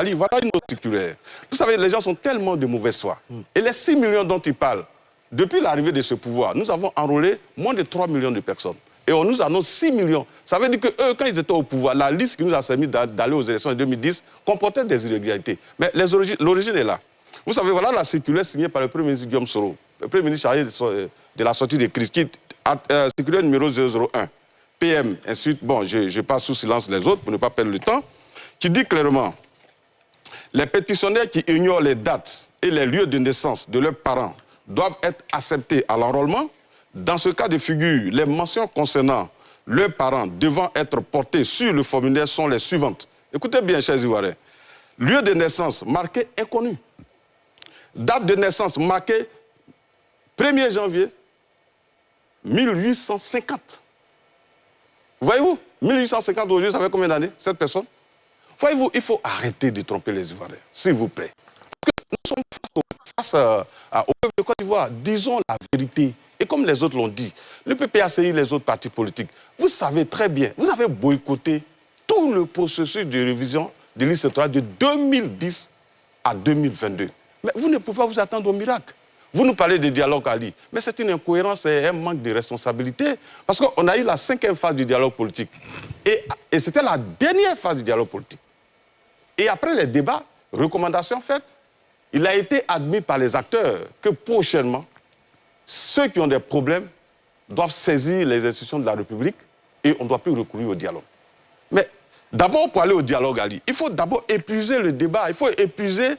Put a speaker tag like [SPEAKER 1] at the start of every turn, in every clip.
[SPEAKER 1] Ali, voilà une autre circulaire. Vous savez, les gens sont tellement de mauvaise foi. Et les 6 millions dont ils parlent, depuis l'arrivée de ce pouvoir, nous avons enrôlé moins de 3 millions de personnes. Et on nous annonce 6 millions. Ça veut dire qu'eux, quand ils étaient au pouvoir, la liste qui nous a permis d'aller aux élections en 2010 comportait des irrégularités. Mais l'origine est là. Vous savez, voilà la circulaire signée par le Premier ministre Guillaume Soro, le Premier ministre chargé de la sortie des crises, qui circulaire numéro 001, PM, ensuite, bon, je passe sous silence les autres pour ne pas perdre le temps, qui dit clairement, les pétitionnaires qui ignorent les dates et les lieux de naissance de leurs parents doivent être acceptés à l'enrôlement. Dans ce cas de figure, les mentions concernant leurs parents devant être portées sur le formulaire sont les suivantes. Écoutez bien, chers Ivoiriens. Lieu de naissance marqué inconnu. Date de naissance marquée 1er janvier 1850. Voyez-vous, 1850 aujourd'hui, ça fait combien d'années, cette personne? Voyez-vous, il faut arrêter de tromper les Ivoiriens, s'il vous plaît. Parce que nous sommes face au peuple de Côte d'Ivoire. Disons la vérité. Et comme les autres l'ont dit, le PPACI, les autres partis politiques, vous savez très bien, vous avez boycotté tout le processus de révision des listes électorales de 2010 à 2022. Mais vous ne pouvez pas vous attendre au miracle. Vous nous parlez de dialogue, Ali, mais c'est une incohérence et un manque de responsabilité. Parce qu'on a eu la 5e phase du dialogue politique. Et c'était la dernière phase du dialogue politique. Et après les débats, recommandations faites, il a été admis par les acteurs que prochainement, ceux qui ont des problèmes doivent saisir les institutions de la République et on ne doit plus recourir au dialogue. Mais d'abord, pour aller au dialogue, Ali, il faut d'abord épuiser le débat, il faut épuiser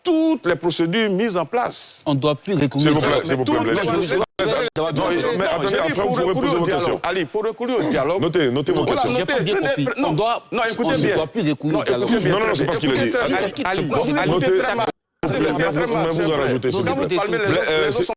[SPEAKER 1] toutes les procédures mises en place.
[SPEAKER 2] On ne doit plus recourir au dialogue.
[SPEAKER 1] S'il vous plaît, mais attendez, après vous pourrez poser vos questions. Ali, pour recourir au dialogue...
[SPEAKER 2] Notez vos questions. J'ai pas bien compris. On ne doit plus recourir au dialogue.
[SPEAKER 1] Non, c'est pas ce qu'il a dit. Ali, vous en rajoutez, s'il vous plaît.